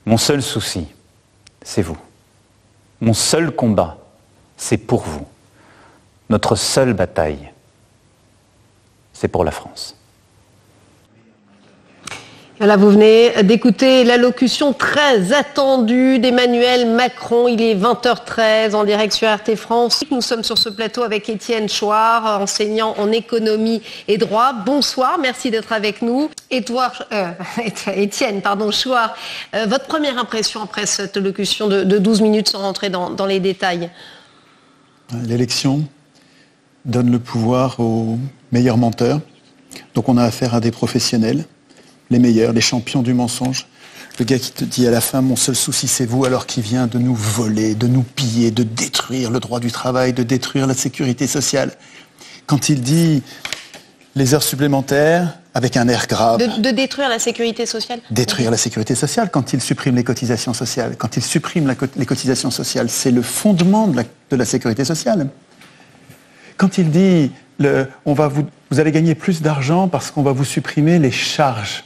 Mon seul souci, c'est vous. Mon seul combat, c'est pour vous. Notre seule bataille, c'est pour la France. Voilà, vous venez d'écouter l'allocution très attendue d'Emmanuel Macron. Il est 20h13 en direct sur RT France. Nous sommes sur ce plateau avec Étienne Chouard, enseignant en économie et droit. Bonsoir, merci d'être avec nous. Étienne Chouard, votre première impression après cette allocution de 12 minutes sans rentrer dans les détails? L'élection donne le pouvoir aux meilleurs menteurs. Donc on a affaire à des professionnels. Les meilleurs, les champions du mensonge. Le gars qui te dit à la fin, mon seul souci c'est vous, alors qu'il vient de nous voler, de nous piller, de détruire le droit du travail, de détruire la sécurité sociale. Quand il dit les heures supplémentaires, avec un air grave. De détruire la sécurité sociale? Détruire la sécurité sociale, quand il supprime les cotisations sociales. Quand il supprime les cotisations sociales, c'est le fondement de la sécurité sociale. Quand il dit, vous allez gagner plus d'argent parce qu'on va vous supprimer les charges.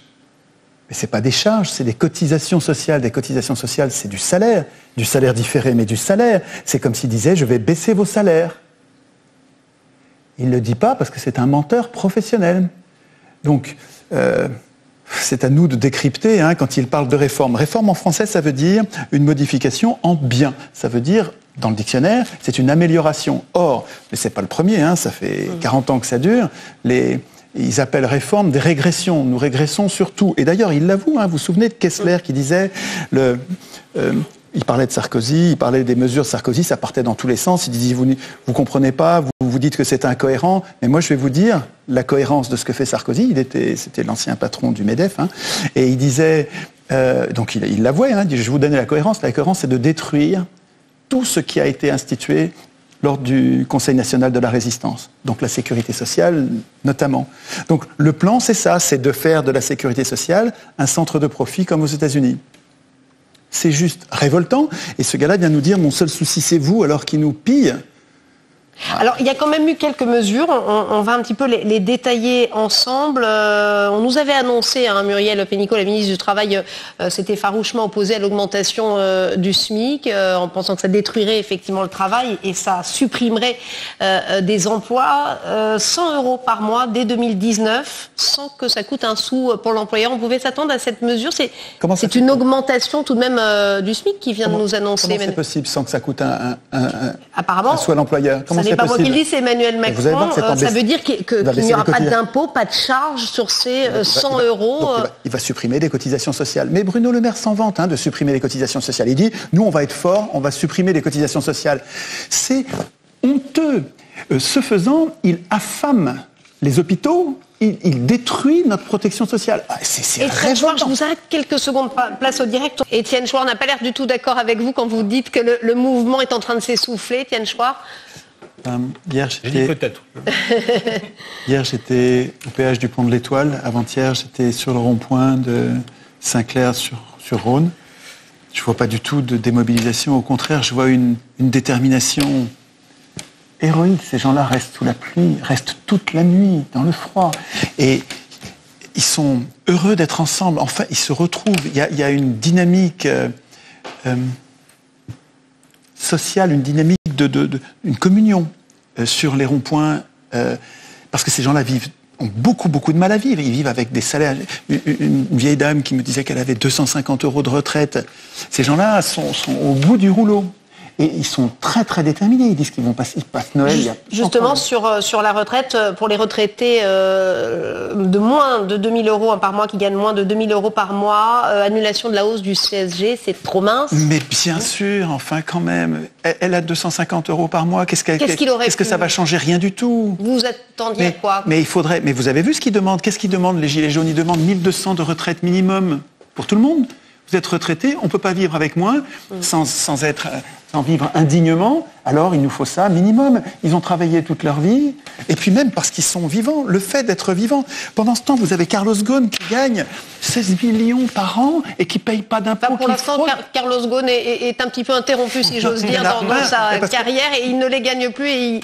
Mais ce n'est pas des charges, c'est des cotisations sociales. Des cotisations sociales, c'est du salaire différé, mais du salaire. C'est comme s'il disait, je vais baisser vos salaires. Il ne le dit pas parce que c'est un menteur professionnel. Donc, c'est à nous de décrypter quand il parle de réforme. Réforme en français, ça veut dire une modification en bien. Ça veut dire, dans le dictionnaire, c'est une amélioration. Or, mais ce n'est pas le premier, ça fait 40 ans que ça dure, ils appellent réforme des régressions. Nous régressons sur tout. Et d'ailleurs, il l'avoue, vous vous souvenez de Kessler qui disait, il parlait de Sarkozy, il parlait des mesures de Sarkozy, ça partait dans tous les sens. Il disait, vous comprenez pas, vous dites que c'est incohérent, mais moi je vais vous dire la cohérence de ce que fait Sarkozy. C'était l'ancien patron du MEDEF, et il disait, donc il l'avouait, il dit, je vais vous donner la cohérence c'est de détruire tout ce qui a été institué lors du Conseil national de la résistance, donc la sécurité sociale notamment. Donc le plan, c'est ça, c'est de faire de la sécurité sociale un centre de profit comme aux États-Unis. C'est juste révoltant, et ce gars-là vient nous dire « mon seul souci c'est vous » alors qu'il nous pille. Alors, il y a quand même eu quelques mesures, on va un petit peu les détailler ensemble. On nous avait annoncé, Muriel Pénicaud, la ministre du Travail, s'était farouchement opposée à l'augmentation du SMIC, en pensant que ça détruirait effectivement le travail et ça supprimerait des emplois. 100 € par mois dès 2019, sans que ça coûte un sou pour l'employeur. On pouvait s'attendre à cette mesure. C'est une augmentation tout de même du SMIC qui vient de nous annoncer. Comment c'est possible sans que ça coûte Apparemment, un sou à l'employeur? Ce n'est pas moi qui le dis, c'est Emmanuel Macron. Ça veut dire qu'il n'y aura pas d'impôt, pas de charge sur ces 100 €. Donc il va supprimer des cotisations sociales. Mais Bruno Le Maire s'en vante de supprimer les cotisations sociales. Il dit, nous on va être forts, on va supprimer les cotisations sociales. C'est honteux. Ce faisant, il affame les hôpitaux, il détruit notre protection sociale. C'est Étienne Chouard, je vous arrête quelques secondes, place au direct. Étienne Chouard n'a pas l'air du tout d'accord avec vous quand vous dites que le mouvement est en train de s'essouffler. Étienne Chouard? Hier, j'étais au péage du Pont de l'Étoile. Avant-hier, j'étais sur le rond-point de Saint-Clair sur Rhône. Je ne vois pas du tout de démobilisation. Au contraire, je vois une détermination héroïque. Ces gens-là restent sous la pluie, restent toute la nuit dans le froid. Et ils sont heureux d'être ensemble. Enfin, ils se retrouvent. Il y a une dynamique sociale, une dynamique une communion sur les ronds-points, parce que ces gens-là ont beaucoup de mal à vivre. Ils vivent avec des salaires. Une vieille dame qui me disait qu'elle avait 250 € de retraite. Ces gens-là sont au bout du rouleau. Et ils sont très déterminés. Ils disent qu'ils ils passent Noël. Justement, sur la retraite, pour les retraités de moins de 2 000 € par mois, qui gagnent moins de 2 000 € par mois, annulation de la hausse du CSG, c'est trop mince. Mais bien sûr, enfin quand même. Elle a 250 € par mois. Qu'est-ce que ça va changer? Rien du tout. Vous attendiez à quoi? Mais il faudrait. Mais vous avez vu ce qu'ils demandent? Qu'est-ce qu'ils demandent, les Gilets jaunes? Ils demandent 1 200 de retraite minimum pour tout le monde. Vous êtes retraité, on ne peut pas vivre avec moins, sans vivre indignement, alors il nous faut ça minimum. Ils ont travaillé toute leur vie, et puis même parce qu'ils sont vivants, le fait d'être vivant. Pendant ce temps, vous avez Carlos Ghosn qui gagne 16 millions par an et qui ne paye pas d'impôts. Pour l'instant, Carlos Ghosn est un petit peu interrompu, si j'ose dire, dans sa carrière, et il ne les gagne plus. Et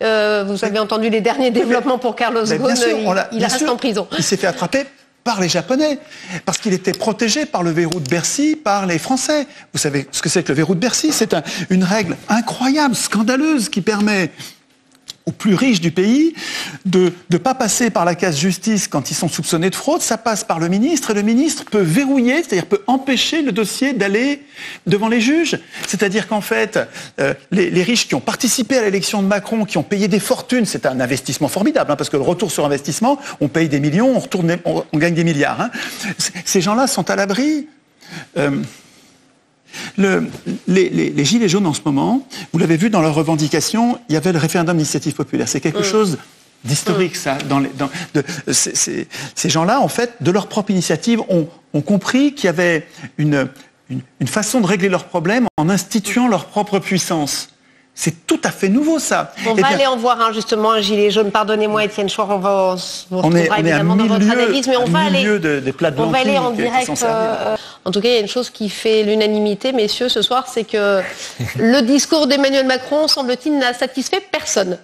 vous avez entendu les derniers développements pour Carlos Ghosn, il reste en prison. Il s'est fait attraper par les Japonais, parce qu'il était protégé par le verrou de Bercy, par les Français. Vous savez ce que c'est que le verrou de Bercy? C'est une règle incroyable, scandaleuse, qui permet aux plus riches du pays de ne pas passer par la case justice quand ils sont soupçonnés de fraude. Ça passe par le ministre, et le ministre peut verrouiller, c'est-à-dire peut empêcher le dossier d'aller devant les juges. C'est-à-dire qu'en fait, les riches qui ont participé à l'élection de Macron, qui ont payé des fortunes, c'est un investissement formidable, parce que le retour sur investissement, on paye des millions, on gagne des milliards. Ces gens-là sont à l'abri. Les Gilets jaunes en ce moment, vous l'avez vu dans leurs revendications, il y avait le référendum d'initiative populaire. C'est quelque chose d'historique, ça. Ces gens-là, en fait, de leur propre initiative, ont compris qu'il y avait une façon de régler leurs problèmes en instituant leur propre puissance. C'est tout à fait nouveau, ça. On va aller en voir justement un gilet jaune. Pardonnez-moi, Étienne Chouard, on retrouvera évidemment dans votre analyse, mais on va aller en direct. En tout cas, il y a une chose qui fait l'unanimité, messieurs, ce soir, c'est que le discours d'Emmanuel Macron, semble-t-il, n'a satisfait personne.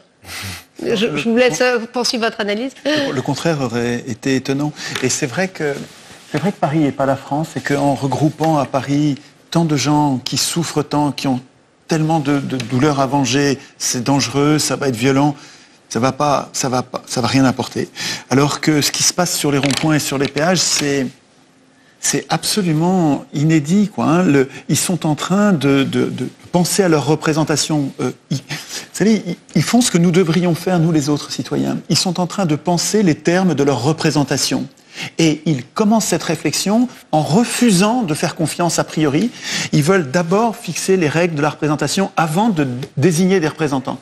Je vous laisse poursuivre votre analyse. Le contraire aurait été étonnant. Et c'est vrai que Paris n'est pas la France, et qu'en regroupant à Paris tant de gens qui souffrent tant, qui ont tellement de douleurs à venger, c'est dangereux, ça va être violent, ça va rien apporter. Alors que ce qui se passe sur les ronds-points et sur les péages, c'est absolument inédit, quoi. Ils sont en train de penser à leur représentation. Vous savez, ils font ce que nous devrions faire, nous les autres citoyens. Ils sont en train de penser les termes de leur représentation. Et ils commencent cette réflexion en refusant de faire confiance a priori. Ils veulent d'abord fixer les règles de la représentation avant de désigner des représentants.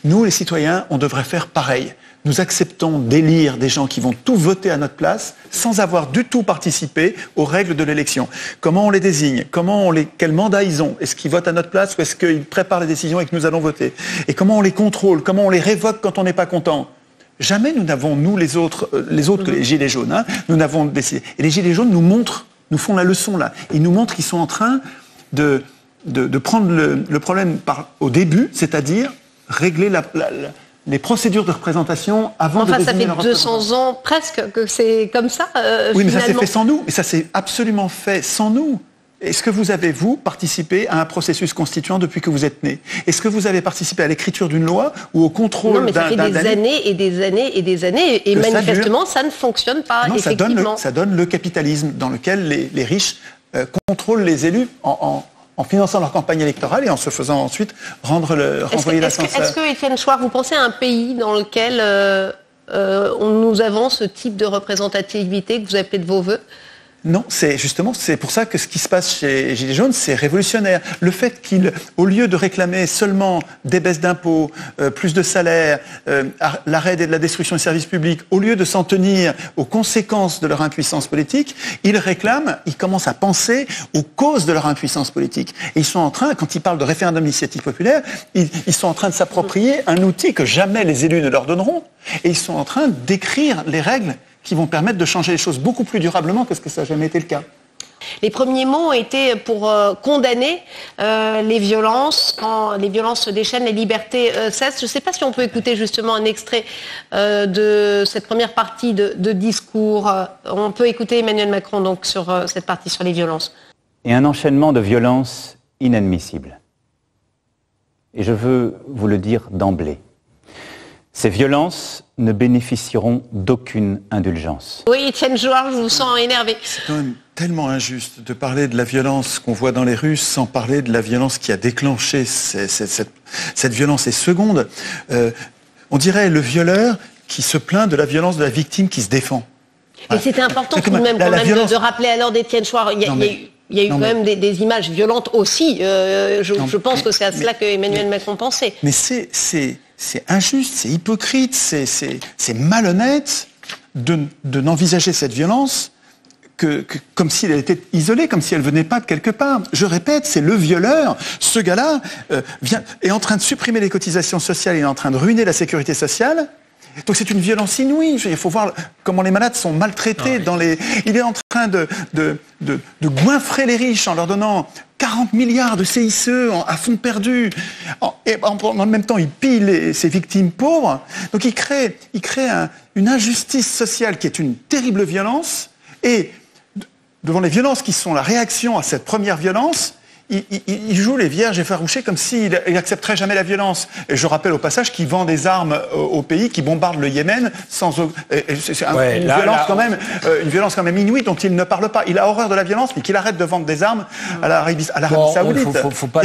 Nous, les citoyens, on devrait faire pareil. Nous acceptons d'élire des gens qui vont tout voter à notre place sans avoir du tout participé aux règles de l'élection. Comment on les désigne? Quel mandat ils ont? Est-ce qu'ils votent à notre place ou est-ce qu'ils préparent les décisions et que nous allons voter? Et comment on les contrôle? Comment on les révoque quand on n'est pas content? Jamais nous n'avons, nous les autres que les Gilets jaunes, nous n'avons décidé. Et les Gilets jaunes nous font la leçon là. Ils nous montrent qu'ils sont en train de prendre le problème au début, c'est-à-dire régler les procédures de représentation avant de désigner leur représentant. Ça fait 200 ans presque que c'est comme ça. Oui, mais ça s'est fait sans nous. Mais ça s'est absolument fait sans nous. Est-ce que vous avez, vous, participé à un processus constituant depuis que vous êtes né? Est-ce que vous avez participé à l'écriture d'une loi ou au contrôle d'un... Non, mais ça fait des années et des années et des années. Et manifestement, ça ne fonctionne pas, non, effectivement. Ça donne le capitalisme dans lequel les riches contrôlent les élus en finançant leur campagne électorale et en se faisant ensuite renvoyer l'ascenseur. Est-ce que, Étienne Chouard, vous pensez à un pays dans lequel nous avons ce type de représentativité que vous appelez de vos voeux? Non, c'est pour ça que ce qui se passe chez Gilets jaunes, c'est révolutionnaire. Le fait qu'ils, au lieu de réclamer seulement des baisses d'impôts, plus de salaires, l'arrêt de la destruction des services publics, au lieu de s'en tenir aux conséquences de leur impuissance politique, ils commencent à penser aux causes de leur impuissance politique. Et ils sont en train, quand ils parlent de référendum d'initiative populaire, ils sont en train de s'approprier un outil que jamais les élus ne leur donneront. Et ils sont en train d'écrire les règles qui vont permettre de changer les choses beaucoup plus durablement que ce que ça n'a jamais été le cas. Les premiers mots ont été pour condamner les violences, quand les violences se déchaînent, les libertés cessent. Je ne sais pas si on peut écouter justement un extrait de cette première partie de discours. On peut écouter Emmanuel Macron donc sur cette partie sur les violences. Et un enchaînement de violences inadmissibles. Et je veux vous le dire d'emblée. Ces violences ne bénéficieront d'aucune indulgence. Oui, Étienne Chouard, je vous sens énervé. C'est quand même tellement injuste de parler de la violence qu'on voit dans les rues sans parler de la violence qui a déclenché cette violence est seconde. On dirait le violeur qui se plaint de la violence de la victime qui se défend. Mais c'était important tout de même de rappeler alors d'Étienne Chouard. Il y a eu quand même des images violentes aussi. Je pense que c'est à cela que Emmanuel Macron pensait. Mais c'est injuste, c'est hypocrite, c'est malhonnête de n'envisager cette violence comme si elle était isolée, comme si elle venait pas de quelque part. Je répète, c'est le violeur. Ce gars-là est en train de supprimer les cotisations sociales, il est en train de ruiner la sécurité sociale. Donc c'est une violence inouïe. Il faut voir comment les malades sont maltraités Il est en train de goinfrer les riches en leur donnant 40 milliards de CICE à fonds perdus. Et en même temps, il pille ses victimes pauvres. Donc il crée une injustice sociale qui est une terrible violence Et devant les violences qui sont la réaction à cette première violence, il joue les vierges effarouchées comme s'il n'accepterait jamais la violence. Et je rappelle au passage qu'il vend des armes au pays qui bombarde le Yémen c'est une violence quand même inouïe dont il ne parle pas. Il a horreur de la violence, mais qu'il arrête de vendre des armes à l'Arabie Saoudite.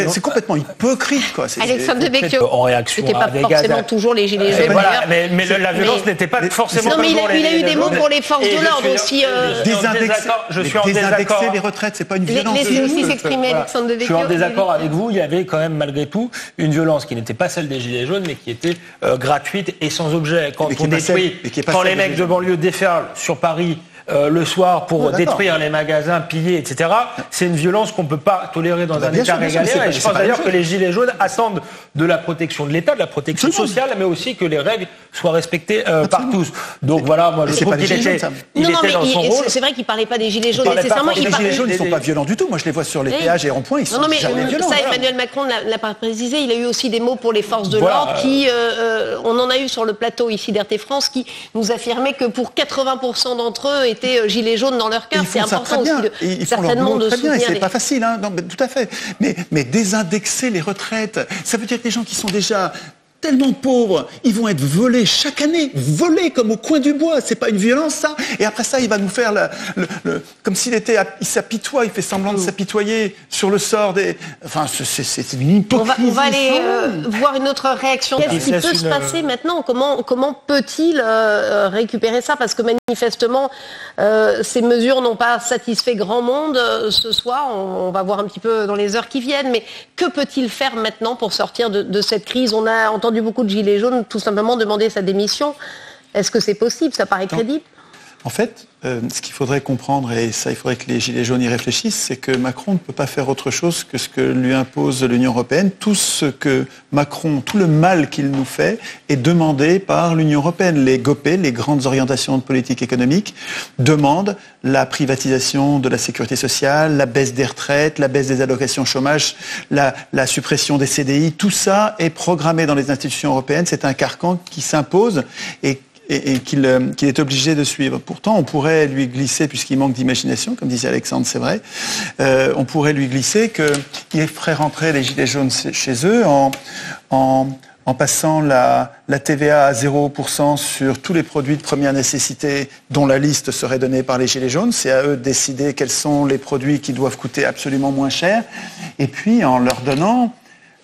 C'est complètement hypocrite, quoi. Alexandre Devecchio, en réaction c'était pas forcément toujours les gilets jaunes. Voilà, mais la violence n'était pas forcément. Non, mais il a eu des mots pour les forces de l'ordre aussi. Je suis en désaccord. Désindexer les retraites, c'est pas une violence. Laissez aussi s'exprimer, Alexandre Devecchio. Je suis en désaccord avec vous, il y avait quand même malgré tout une violence qui n'était pas celle des Gilets jaunes, mais qui était gratuite et sans objet. Quand les mecs de banlieue déferlent sur Paris le soir pour détruire les magasins, piller, etc., c'est une violence qu'on ne peut pas tolérer dans un État régalien. Et je pense d'ailleurs que les Gilets jaunes attendent de la protection de l'État, de la protection sociale, mais aussi que les règles soient respectées par tous. Donc voilà, moi je trouve qu'il était dans son rôle. C'est vrai qu'il ne parlait pas des Gilets jaunes. Les Gilets jaunes ne sont pas violents du tout. Moi je les vois sur les péages et ronds-points, ils sont jamais violents. Ça, Emmanuel Macron ne l'a pas précisé. Il a eu aussi des mots pour les forces de l'ordre qui, on en a eu sur le plateau ici d'RT France, qui nous affirmaient que pour 80% d'entre eux étaient gilets jaunes dans leur cœur. C'est important aussi certainement de soutenir. C'est pas facile, hein. Non, tout à fait. Mais désindexer les retraites, ça veut dire que les gens qui sont déjà tellement pauvres, ils vont être volés chaque année, volés comme au coin du bois. C'est pas une violence, ça. Et après ça, il va nous faire comme s'il s'apitoie, il fait semblant de s'apitoyer sur le sort des. Enfin, c'est une hypocrisie. On va aller voir une autre réaction. Qu'est-ce qui peut se passer maintenant ? Comment peut-il récupérer ça ? Parce que manifestement, ces mesures n'ont pas satisfait grand monde ce soir. On va voir un petit peu dans les heures qui viennent. Mais que peut-il faire maintenant pour sortir de cette crise ? On a entendu beaucoup de gilets jaunes tout simplement demander sa démission. Est-ce que c'est possible ? Ça paraît crédible ? En fait, ce qu'il faudrait comprendre, et ça il faudrait que les gilets jaunes y réfléchissent, c'est que Macron ne peut pas faire autre chose que ce que lui impose l'Union européenne. Tout le mal qu'il nous fait est demandé par l'Union européenne. Les GOPE, les grandes orientations de politique économique, demandent la privatisation de la sécurité sociale, la baisse des retraites, la baisse des allocations chômage, la suppression des CDI. Tout ça est programmé dans les institutions européennes. C'est un carcan qui s'impose et qu'il est obligé de suivre. Pourtant, on pourrait lui glisser, puisqu'il manque d'imagination, comme disait Alexandre, c'est vrai, on pourrait lui glisser qu'il ferait rentrer les gilets jaunes chez eux en passant la TVA à 0% sur tous les produits de première nécessité dont la liste serait donnée par les gilets jaunes. C'est à eux de décider quels sont les produits qui doivent coûter absolument moins cher. Et puis, en leur donnant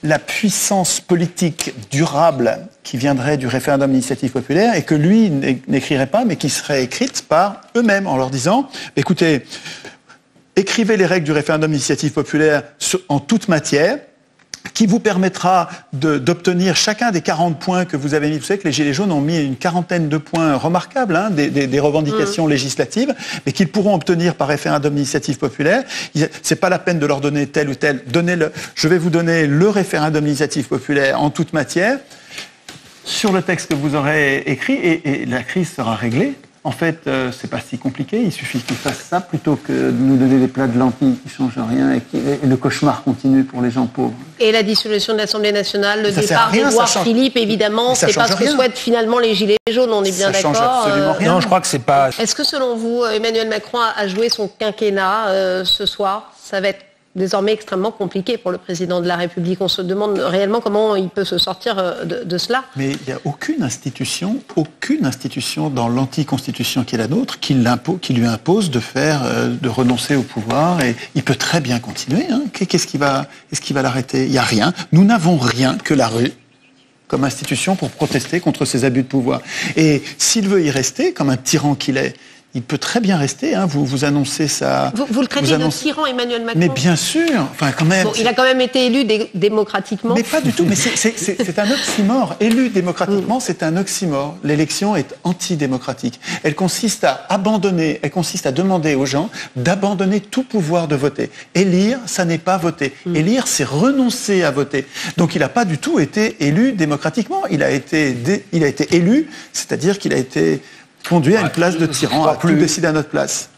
la puissance politique durable qui viendrait du référendum d'initiative populaire et que lui n'écrirait pas, mais qui serait écrite par eux-mêmes en leur disant « Écoutez, écrivez les règles du référendum d'initiative populaire en toute matière, qui vous permettra d'obtenir chacun des 40 points que vous avez mis. Vous savez que les Gilets jaunes ont mis une quarantaine de points remarquables, hein, des revendications législatives, mais qu'ils pourront obtenir par référendum d'initiative populaire. C'est pas la peine de leur donner tel ou tel. Je vais vous donner le référendum d'initiative populaire en toute matière, sur le texte que vous aurez écrit, et la crise sera réglée. En fait, c'est pas si compliqué, il suffit qu'ils fassent ça plutôt que de nous donner des plats de lentilles qui changent rien et le cauchemar continue pour les gens pauvres. Et la dissolution de l'Assemblée nationale, le départ d'Édouard Philippe, évidemment, c'est pas ce que souhaitent finalement les Gilets jaunes, on est bien d'accord. Ça change absolument rien. Non, je crois que c'est pas... Est-ce que selon vous, Emmanuel Macron a joué son quinquennat ce soir ? Ça va être désormais extrêmement compliqué pour le président de la République. On se demande réellement comment il peut se sortir de cela. Mais il n'y a aucune institution dans l'anticonstitution qui est la nôtre qui lui impose de renoncer au pouvoir, et il peut très bien continuer. Hein. Qu'est-ce qui va l'arrêter ? Il n'y a rien. Nous n'avons rien que la rue comme institution pour protester contre ces abus de pouvoir. Et s'il veut y rester, comme un tyran qu'il est, il peut très bien rester, hein. Vous annoncez ça. Vous le traitez de tyran, Emmanuel Macron ? Mais bien sûr, enfin quand même. Bon, il a quand même été élu démocratiquement. Mais pas du tout, mais c'est un oxymore. Élu démocratiquement, c'est un oxymore. L'élection est antidémocratique. Elle consiste à demander aux gens d'abandonner tout pouvoir de voter. Élire, ça n'est pas voter. Élire, c'est renoncer à voter. Donc il n'a pas du tout été élu démocratiquement. Il a été élu, c'est-à-dire qu'il a été conduit à une place de tyran, à tout décider à notre place.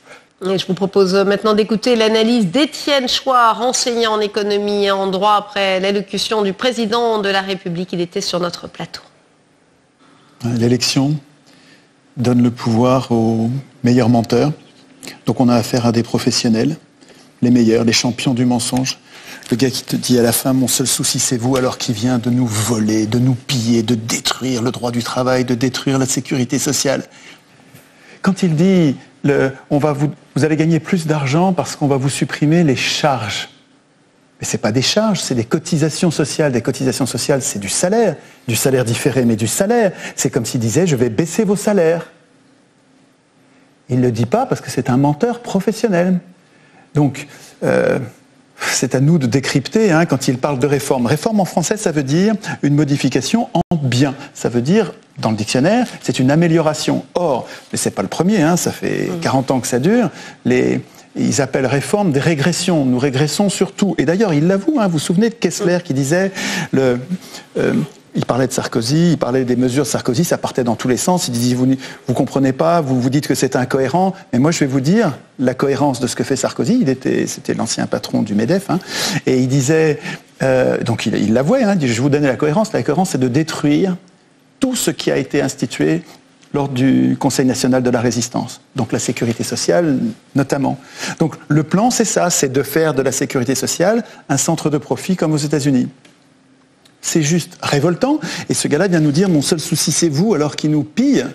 Et je vous propose maintenant d'écouter l'analyse d'Étienne Chouard, enseignant en économie et en droit, après l'allocution du président de la République. Il était sur notre plateau. L'élection donne le pouvoir aux meilleurs menteurs. Donc Donc on a affaire à des professionnels, les meilleurs, les champions du mensonge. Le gars qui te dit à la fin, mon seul souci c'est vous, alors qu'il vient de nous voler, de nous piller, de détruire le droit du travail, de détruire la sécurité sociale. Quand il dit, vous allez gagner plus d'argent parce qu'on va vous supprimer les charges. Mais ce n'est pas des charges, c'est des cotisations sociales. Des cotisations sociales, c'est du salaire différé, mais du salaire. C'est comme s'il disait, je vais baisser vos salaires. Il ne le dit pas parce que c'est un menteur professionnel. Donc, c'est à nous de décrypter quand il parle de réforme. Réforme en français, ça veut dire une modification en bien. Ça veut dire, dans le dictionnaire, c'est une amélioration. Or, mais ce n'est pas le premier, ça fait 40 ans que ça dure, ils appellent réforme des régressions. Nous régressons sur tout. Et d'ailleurs, il l'avoue, vous vous souvenez de Kessler qui disait... il parlait de Sarkozy, il parlait des mesures de Sarkozy, ça partait dans tous les sens. Il disait, vous comprenez pas, vous dites que c'est incohérent. Mais moi, je vais vous dire la cohérence de ce que fait Sarkozy. C'était l'ancien patron du MEDEF. Et il disait, donc il l'avouait, il dit, je vais vous donner la cohérence. La cohérence, c'est de détruire tout ce qui a été institué lors du Conseil national de la résistance. Donc la sécurité sociale, notamment. Donc le plan, c'est ça, c'est de faire de la sécurité sociale un centre de profit comme aux États-Unis. C'est juste révoltant. Et ce gars-là vient nous dire, mon seul souci c'est vous, alors qu'il nous pille